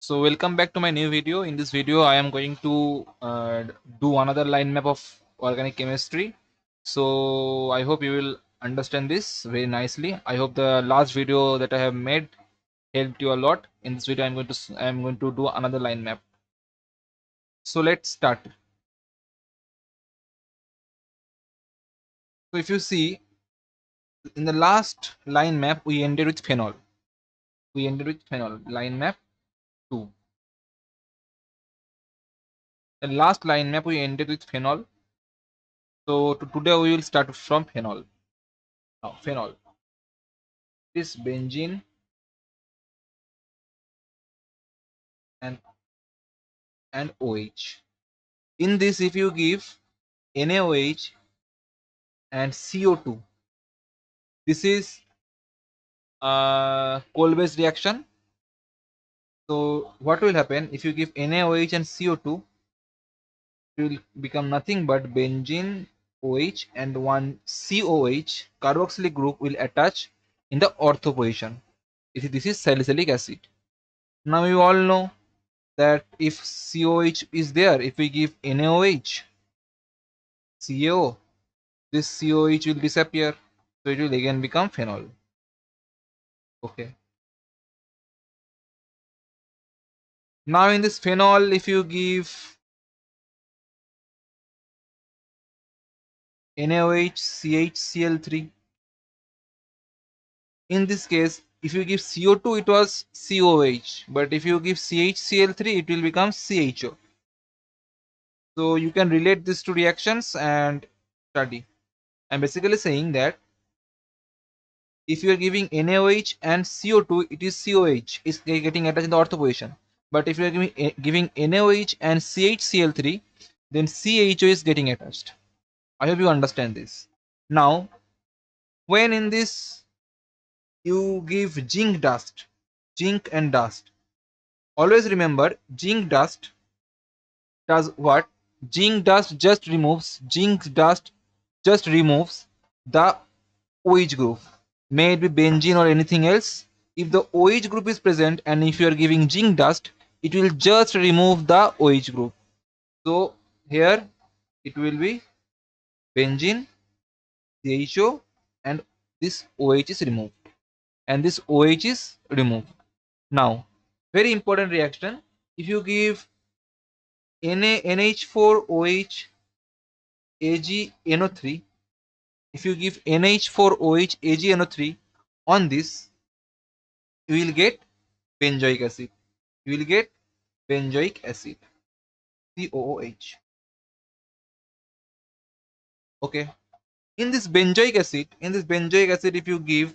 So welcome back to my new video. In this video, I am going to do another line map of organic chemistry. So I hope you will understand this very nicely. I hope the last video that I have made helped you a lot. In this video, I am going to do another line map. So let's start. So if you see in the last line map, we ended with phenol. We ended with phenol. Line map 2. The last line map we ended with phenol. So today we will start from phenol. Now phenol. This benzene and OH. In this, if you give NaOH and CO2, this is a coal-based reaction. So what will happen if you give NaOH and CO2? It will become nothing but benzene OH and one COH carboxylic group will attach in the ortho position. This is salicylic acid. Now you all know that if COH is there, if we give NaOH, CaO, this COH will disappear. So it will again become phenol. Okay. Now in this phenol, if you give NaOH, CHCl3, in this case, if you give CO2, it was COH, but if you give CHCl3, it will become CHO. So you can relate these two reactions and study. I'm basically saying that if you are giving NaOH and CO2, it is COH, is getting attached in the ortho position. But if you are giving NaOH and CHCl3, then CHO is getting attached. I hope you understand this. Now, when in this you give zinc dust, zinc and dust, always remember zinc dust does what? Zinc dust just removes the OH group. May it be benzene or anything else. If the OH group is present and if you are giving zinc dust, it will just remove the OH group. So here it will be benzene, CHO, and this OH is removed. And this OH is removed. Now, very important reaction. If you give NH4OH AgNO3, if you give NH4OH AgNO3 on this, you will get benzoic acid. You will get benzoic acid, COOH. Okay. In this benzoic acid, if you give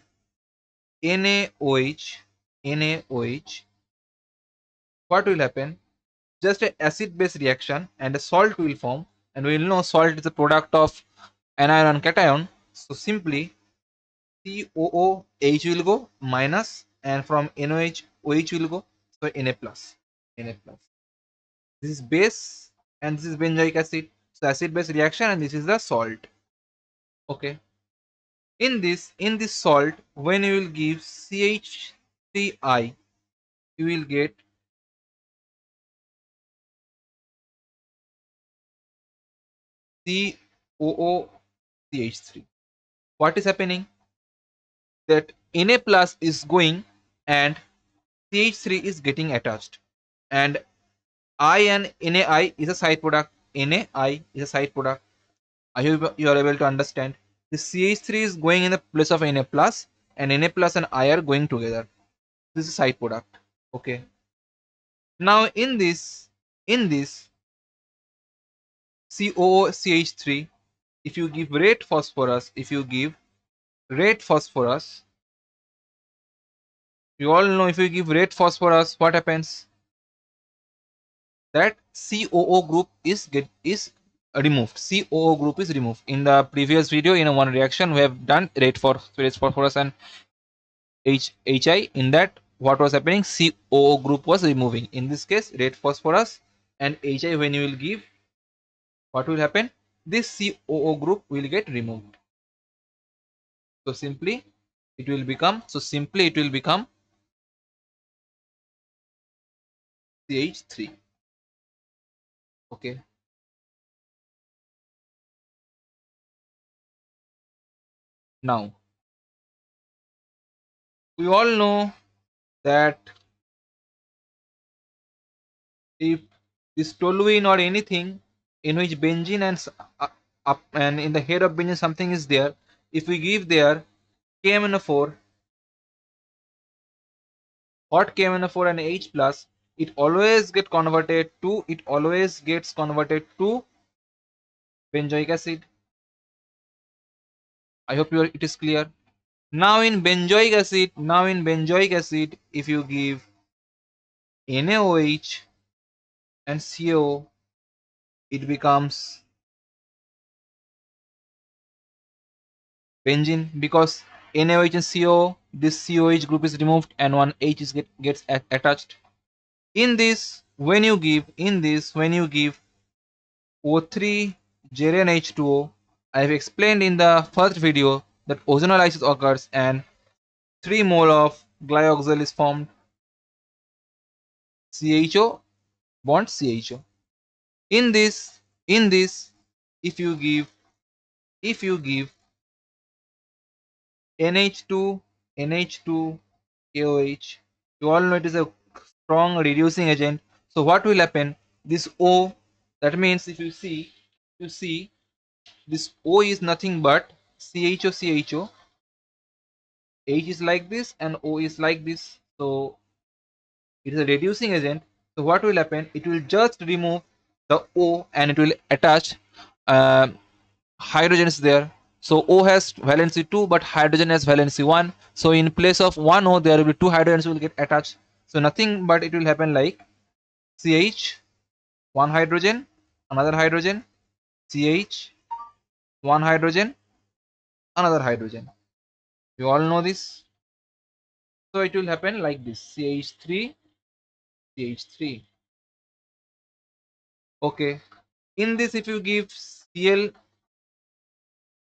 NaOH, what will happen? Just an acid base reaction and a salt will form, and we will know salt is a product of anion and cation. So simply COOH will go minus, and from NOH OH will go, so Na plus. This is base and this is benzoic acid. So acid base reaction, and this is the salt. Okay. In this salt, when you will give CH3I, you will get COOCH3. What is happening? That Na plus is going and CH3 is getting attached, and I and NaI is a side product. NaI is a side product. I hope you are able to understand. The CH3 is going in the place of Na plus, and Na plus and I are going together. This is a side product. Okay. Now in this COOCH3, if you give red phosphorus, you all know if you give red phosphorus, what happens? That COO group is removed. COO group is removed. In the previous video, in one reaction, we have done red phosphorus and HI. In that, what was happening? COO group was removing. In this case, red phosphorus and HI, when you will give, what will happen? This COO group will get removed. So simply it will become CH3. Okay. Now we all know that if this toluene or anything in which benzene and up and in the head of benzene something is there, if we give there KMnO4, hot KMnO4 and H plus, it always gets converted to benzoic acid. I hope it is clear. Now in benzoic acid, if you give NaOH and CO, it becomes benzene, because NaOH and CO, this COH group is removed and one H is gets attached. In this, when you give O3 H2O, I have explained in the first video that ozonolysis occurs and 3 mole of glyoxal is formed, CHO bond CHO. In this, if you give NH2 KOH, you all know it is a strong reducing agent. So what will happen? This O, that means if you see this O is nothing but CHO. H is like this and O is like this. So it is a reducing agent. So what will happen? It will just remove the O and it will attach uh, hydrogen is there. So O has valency 2 but hydrogen has valency 1. So in place of one O there will be 2 hydrogens will get attached. So nothing but it will happen like CH, one hydrogen, another hydrogen, CH, one hydrogen, another hydrogen. You all know this. So it will happen like this, CH3, CH3. Okay. In this, if you give Cl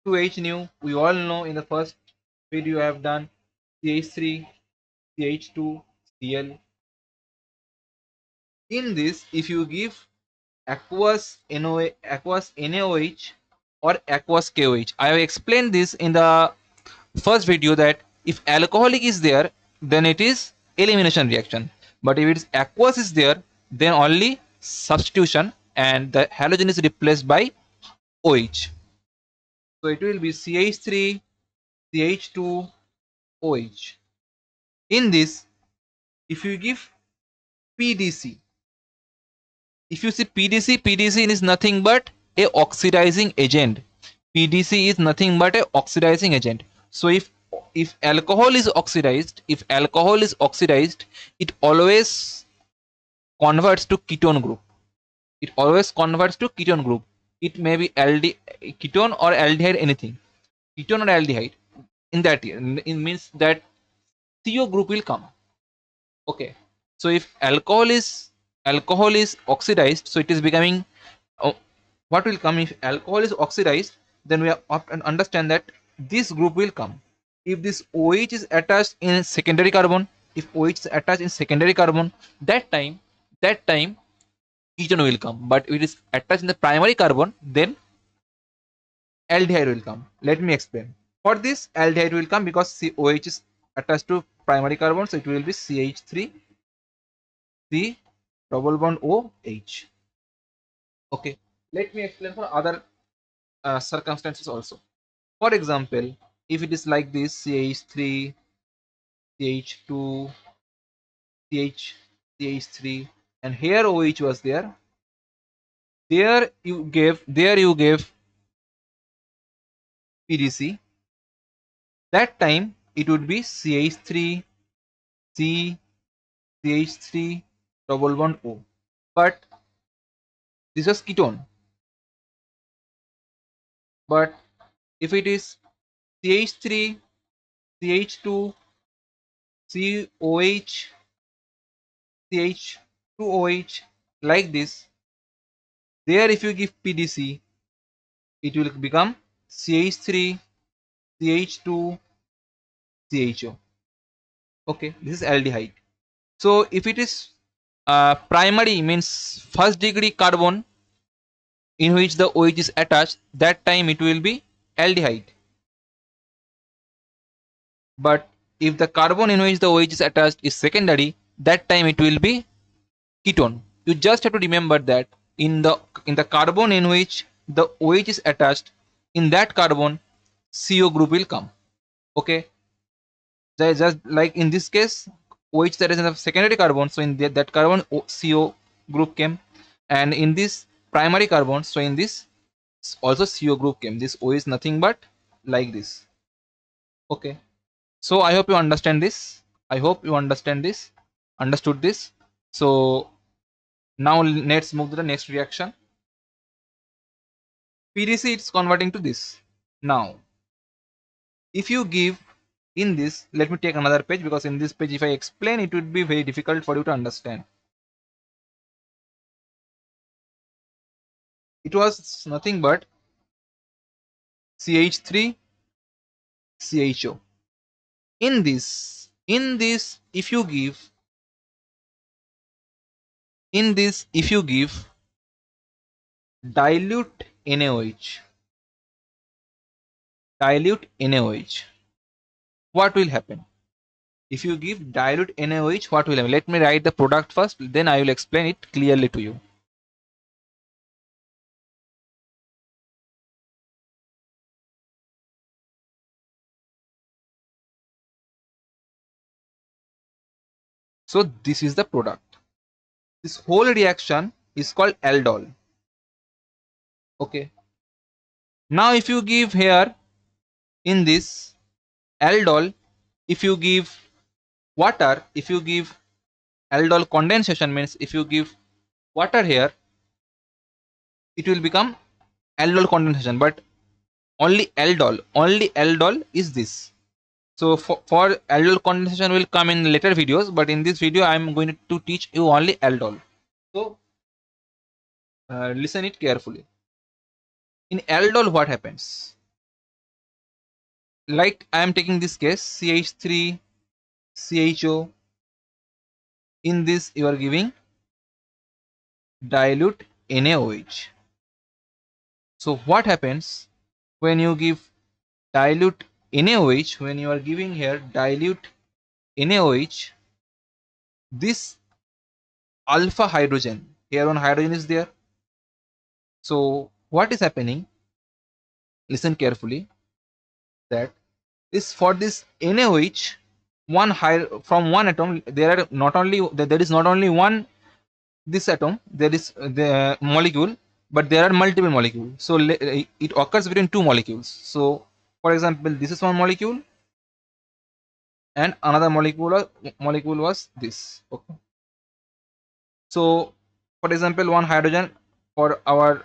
to H nu, we all know in the first video I have done CH3, CH2, Cl. In this, if you give aqueous NaOH or aqueous KOH, I have explained this in the first video that if alcoholic is there, then it is elimination reaction. But if it is aqueous is there, then only substitution and the halogen is replaced by OH. So it will be CH3, CH2, OH. In this, if you give PDC, if you see PDC is nothing but a oxidizing agent. PDC is nothing but a oxidizing agent. So if alcohol is oxidized, it always converts to ketone group. It always converts to ketone group. It may be ketone or aldehyde, anything. Ketone or aldehyde. In that, it means that CO group will come. Okay. So if alcohol is oxidized, so it is becoming what will come if alcohol is oxidized, then we often understand that this group will come. If this OH is attached in secondary carbon, that time ketone will come. But if it is attached in the primary carbon, then aldehyde will come. Let me explain. For this, aldehyde will come because OH is attached to primary carbon, so it will be CH3, C double bond OH. Okay, let me explain for other circumstances also. For example, if it is like this, CH3, CH2, CH3, and here OH was there. There you gave PDC. That time it would be CH3, C, CH3, double bond O. But this was ketone. But if it is CH3, CH2, COH, CH2OH like this, there if you give PDC, it will become CH3, CH2, CHO. Okay, this is aldehyde. So if it is Primary means first degree carbon in which the OH is attached, that time it will be aldehyde. But if the carbon in which the OH is attached is secondary, that time it will be ketone. You just have to remember that in the carbon in which the OH is attached, in that carbon CO group will come. Okay, just like in this case, OH that is in the secondary carbon, so in that carbon CO group came, and in this primary carbon, so in this also CO group came. This O is nothing but like this. Okay, so I hope you understand this. I hope you understood this. So now let's move to the next reaction. PDC, it's converting to this. Now if you give in this, let me take another page, because in this page if I explain it would be very difficult for you to understand. It was nothing but CH3 CHO. In this if you give dilute NaOH, what will happen? If you give dilute NaOH, what will happen? Let me write the product first, then I will explain it clearly to you. So this is the product. This whole reaction is called aldol. Okay. Now if you give here in this aldol, if you give water, if you give aldol condensation, means if you give water here, it will become aldol condensation, but only aldol is this. So for aldol condensation will come in later videos, but in this video I am going to teach you only aldol. So listen it carefully. In aldol, what happens? Like I am taking this case CH3 CHO. In this you are giving dilute NaOH. So what happens when you give dilute NaOH? When you are giving here dilute NaOH, this alpha hydrogen, here one hydrogen is there. So what is happening? Listen carefully. That is for this NaOH, from one atom there is not only one this atom, there is the molecule, but there are multiple molecules. So it occurs between two molecules. So for example, this is one molecule and another molecule was this. Okay. So for example, one hydrogen, for our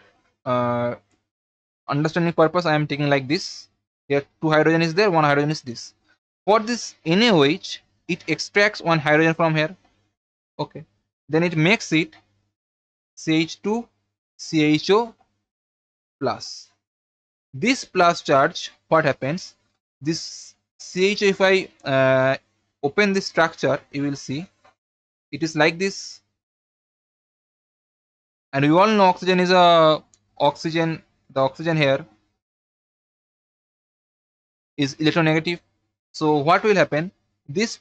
understanding purpose I am taking like this. Here two hydrogen is there, one hydrogen is this. For this NaOH, it extracts one hydrogen from here. Okay, then it makes it CH2 CHO plus. This plus charge, what happens? This CHO, if I open this structure, you will see it is like this. And we all know oxygen is a oxygen. The oxygen here is electronegative. So what will happen? This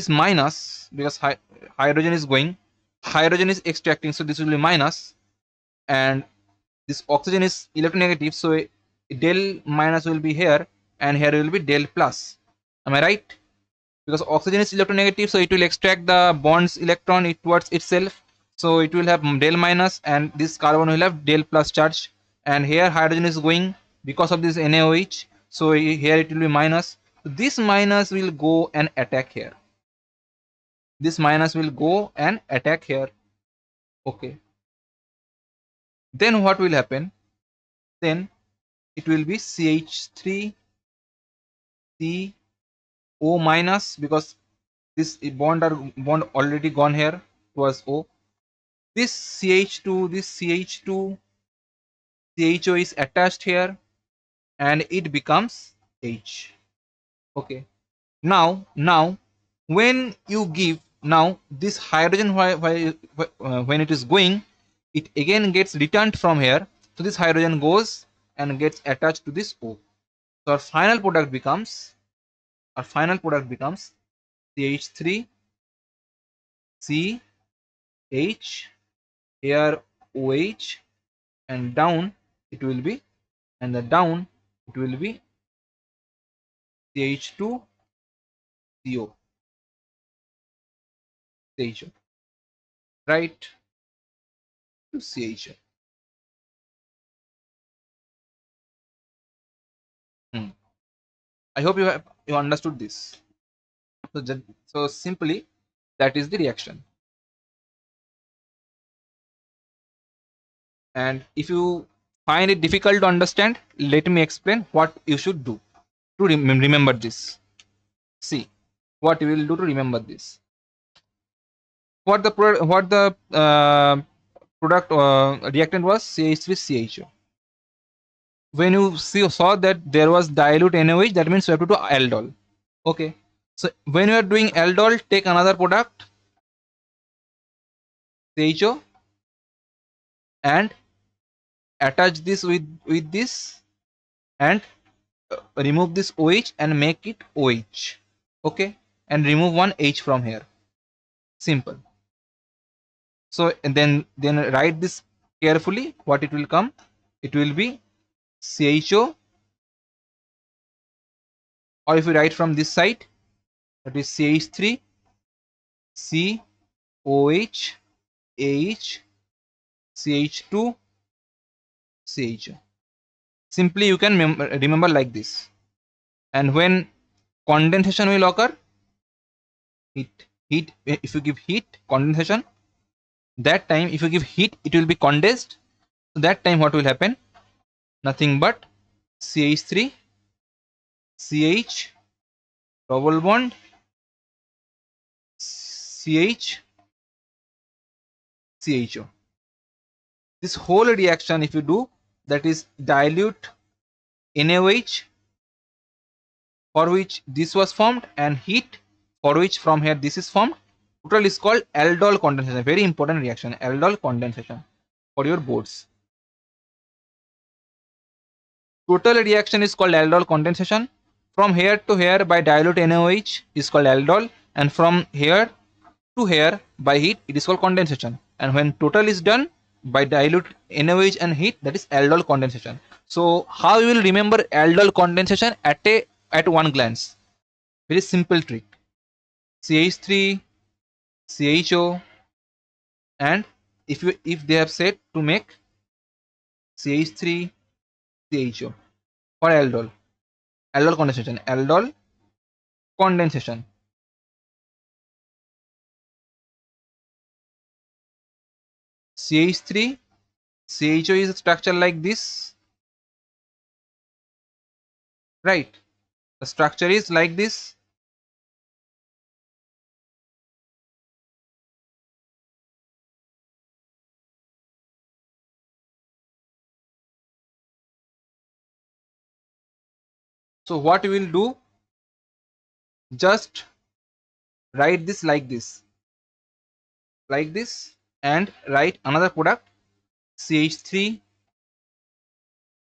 minus, because hydrogen is going, hydrogen is extracting, so this will be minus, and this oxygen is electronegative, so del minus will be here, and here will be del plus. Am I right? Because oxygen is electronegative, so it will extract the bonds electron towards itself, so it will have del minus, and this carbon will have del plus charge, and here hydrogen is going because of this NaOH, so here it will be minus. This minus will go and attack here. This minus will go and attack here. Okay. Then what will happen? Then it will be CH3 CO minus, because this bond already gone here towards O. This CH2 CHO is attached here, and it becomes H. Okay. Now when you give now this hydrogen, when it is going, it again gets returned from here. So this hydrogen goes and gets attached to this O. So our final product becomes CH3 CH, here OH, and down it will be, CH2 CO, CHO, right, to CHO. I hope you understood this. So simply that is the reaction. And if you find it difficult to understand, let me explain what you should do to remember this. See what you will do to remember this. What the product reactant was CH3CHO. When you saw that there was dilute NaOH, that means you have to do aldol. Okay. So when you are doing aldol, take another product CHO and attach this with this, and remove this OH and make it OH. Okay, and remove one H from here. Simple. So and then write this carefully. What it will come? It will be CHO, or if you write from this side, that is CH3 COH AH CH2 CHO. Simply you can remember like this. And when condensation will occur, heat, if you give heat, condensation, that time if you give heat, it will be condensed. So that time what will happen? Nothing but CH3 CH double bond CH CHO. This whole reaction, if you do, that is dilute NaOH, for which this was formed, and heat, for which from here this is formed. Total is called aldol condensation. Very important reaction, aldol condensation, for your boards. Total reaction is called aldol condensation. From here to here by dilute NaOH is called aldol, and from here to here by heat it is called condensation. And when total is done by dilute NaOH and heat, that is aldol condensation. So how you will remember aldol condensation at one glance? Very simple trick. CH3 CHO, and if they have said to make CH3 CHO for aldol condensation. CH3 CHO is a structure like this, right? The structure is like this. So what we will do, just write this like this, and write another product CH3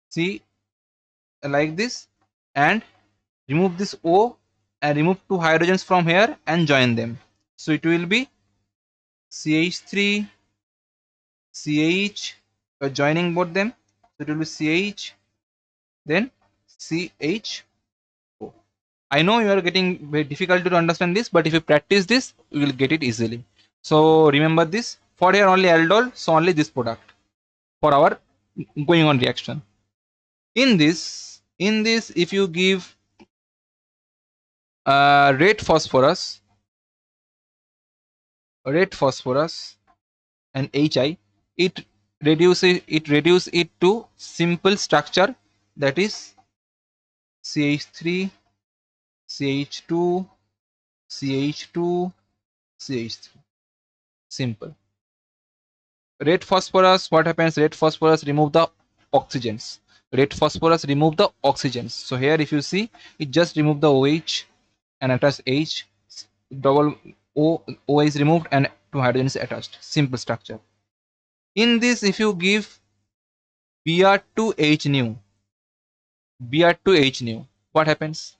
C like this, and remove this O and remove two hydrogens from here and join them. So it will be CH3 CH, joining both them, so it will be CH then CH. I know you are getting very difficult to understand this, but if you practice this, you will get it easily. So remember this. For here only aldol, so only this product for our going on reaction. In this, if you give red phosphorus and HI, it reduces it to simple structure, that is CH3 CH2 CH2 CH3. Simple. Red phosphorus, what happens? Red phosphorus remove the oxygens. So here if you see, it just remove the OH and attach H, double O is removed and 2 hydrogen is attached. Simple structure. In this, if you give Br2H new, Br2H new, what happens?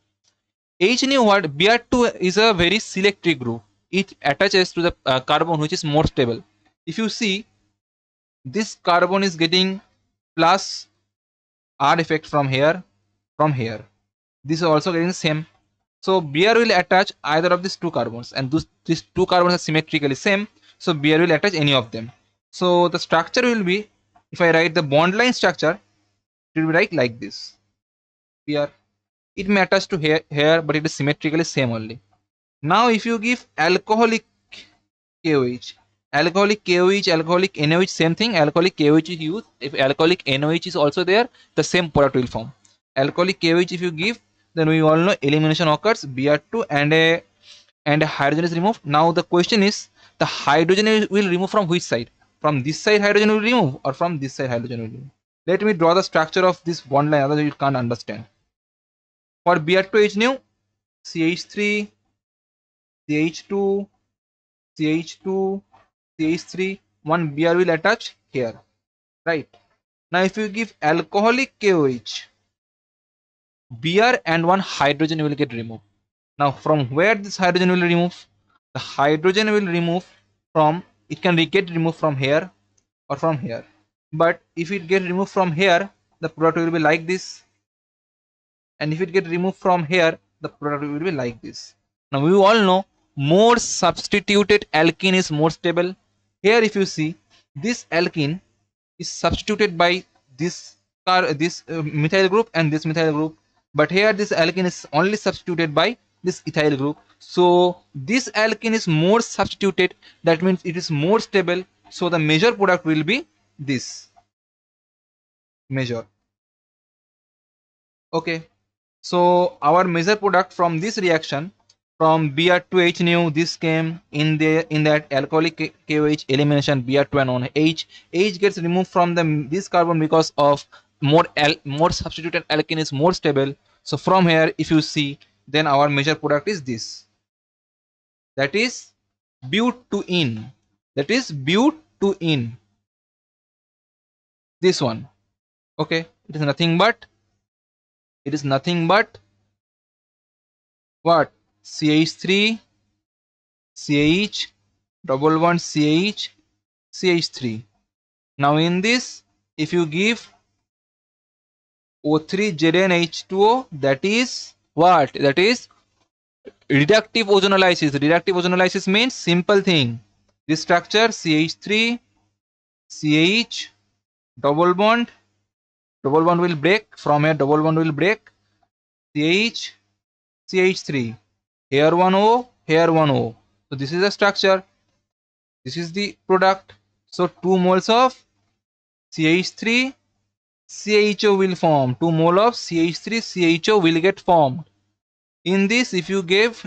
H new what? Br2 is a very selective group. It attaches to the carbon which is more stable. If you see, this carbon is getting plus R effect from here, from here. This is also getting the same. So Br will attach either of these two carbons, and these two carbons are symmetrically same. So Br will attach any of them. So the structure will be, if I write the bond line structure, it will be like this. Br. It may attach to here, but it is symmetrically same only. Now if you give alcoholic KOH, alcoholic KOH, alcoholic NOH, same thing. Alcoholic KOH is used. If alcoholic NOH is also there, the same product will form. Alcoholic KOH if you give, then we all know elimination occurs. Br2 and a hydrogen is removed. Now the question is, the hydrogen will remove from which side? From this side hydrogen will remove, or from this side hydrogen will remove? Let me draw the structure of this bond line, otherwise you can't understand. For Br2H new, CH3, CH2, CH2, CH3, one Br will attach here, right? Now if you give alcoholic KOH, Br and one hydrogen will get removed. Now from where this hydrogen will remove? The hydrogen will remove from, it can get removed from here or from here. But if it get removed from here, the product will be like this. And if it get removed from here, the product will be like this. Now we all know more substituted alkene is more stable. Here if you see, this alkene is substituted by this methyl group and this methyl group, but here this alkene is only substituted by this ethyl group. So this alkene is more substituted, that means it is more stable. So the major product will be this major. Okay, so our major product from this reaction, from Br2H new, this came in that alcoholic KOH elimination, Br2 and 1 H gets removed from this carbon because of more substituted alkene is more stable. So from here if you see, then our major product is this, that is butene, that is butene, this one. Okay, it is nothing but what? CH3, CH, double bond CH, CH3. Now in this, if you give O3ZnH2O, that is what? That is reductive ozonolysis. Reductive ozonolysis means simple thing. This structure CH3, CH, double bond will break. From here double bond will break. CH, CH3. Here one O, here one O. So this is the structure. This is the product. So 2 moles of CH3 CHO will form. 2 mole of CH3 CHO will get formed. In this, if you give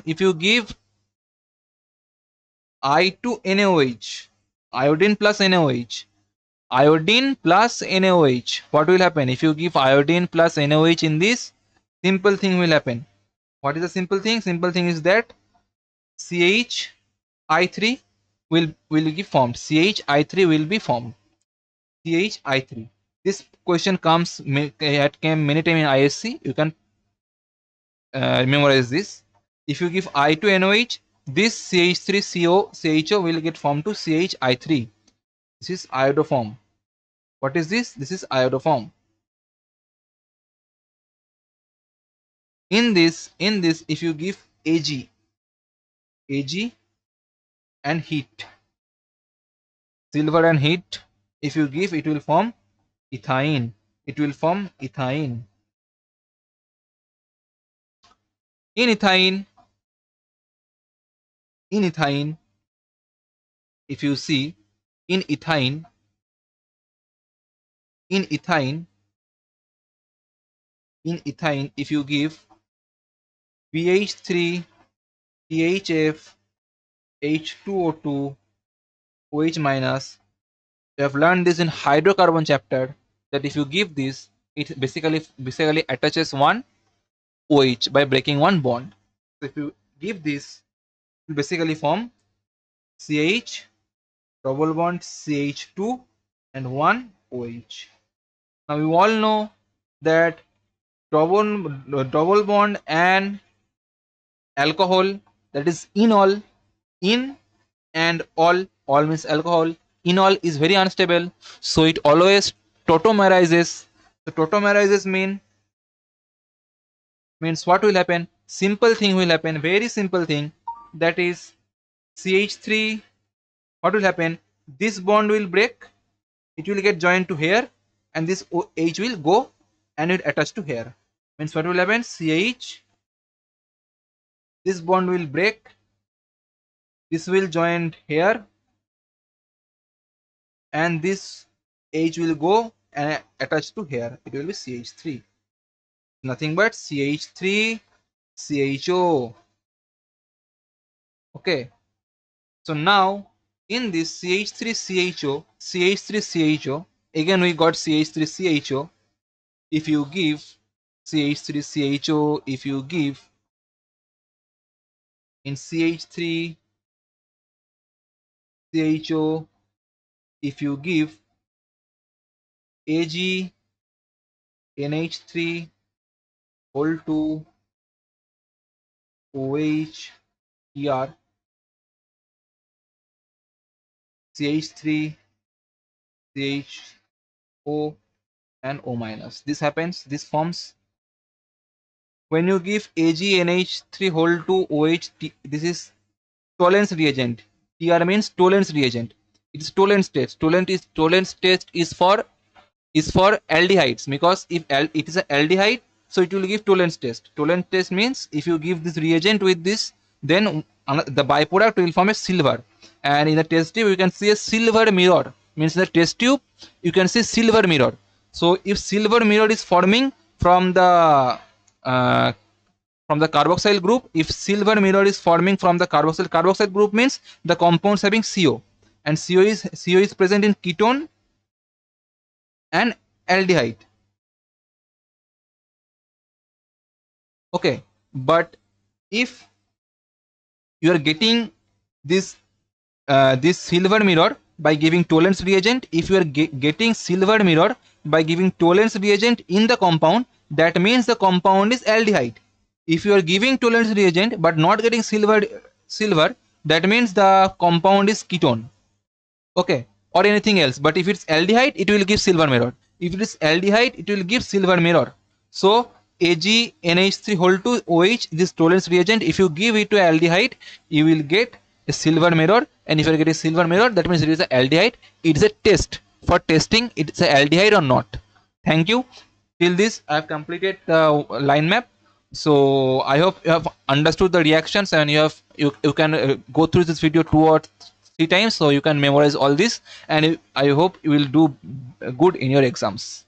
I2NaOH, iodine plus NaOH, iodine plus NaOH, what will happen? If you give iodine plus NaOH in this, simple thing will happen. What is the simple thing? Simple thing is that CHI3 will be formed. CHI3 will be formed. CHI3. This question came many times in ISC. You can memorize this. If you give I2NOH, this CH3CO CHO will get formed to CHI3. This is iodoform. What is this? This is iodoform. In this, if you give Ag and heat, silver and heat, if you give, it will form ethine. It will form ethine. In ethine, if you see, in ethine, if you give BH3, THF, H2O2, OH minus, you have learned this in hydrocarbon chapter, that if you give this, it basically attaches one OH by breaking one bond. So if you give this, it will basically form CH, double bond CH2 and one OH. Now we all know that double bond and alcohol, that is enol, in and all means alcohol, enol is very unstable, so it always tautomerizes. So tautomerizes means what will happen? Simple thing will happen, very simple thing, that is CH3. What will happen? This bond will break, it will get joined to here, and this OH will go and it attach to here. Means what will happen? CH, this bond will break, this will join here, and this H will go and attach to here. It will be CH3. Nothing but CH3 CHO. Okay. So now in this CH3CHO, again we got CH3CHO. If you give CH3CHO, if you give in CH3CHO, if you give AgNH3 whole 2 OH Tr CH3 CHO and O minus. This happens, this forms when you give AgNH3 whole 2 OH. This is Tollens reagent. Tr means Tollens reagent. It is Tollens test. Tollens test is for aldehydes, because if it is an aldehyde, so it will give Tollens test. Tollens test means if you give this reagent with this, then the byproduct will form a silver, and in the test tube you can see a silver mirror. Means in the test tube you can see silver mirror. So if silver mirror is forming from the carboxyl group, if silver mirror is forming from the carboxyl group, means the compounds having CO, and CO is present in ketone and aldehyde. Okay, but if you are getting this this silver mirror by giving Tollens reagent, if you are getting silver mirror by giving Tollens reagent in the compound, that means the compound is aldehyde. If you are giving Tollens reagent but not getting silver, that means the compound is ketone. Okay, or anything else. But if it's aldehyde, it will give silver mirror. If it is aldehyde, it will give silver mirror. So AgNH3 whole 2 OH, this Tollens reagent, if you give it to aldehyde, you will get a silver mirror. And if you are getting silver mirror, that means it is an aldehyde. It is a test for testing it's an aldehyde or not. Thank you. Till this I have completed the line map. So I hope you have understood the reactions, and you can go through this video 2 or 3 times, so you can memorize all this, and I hope you will do good in your exams.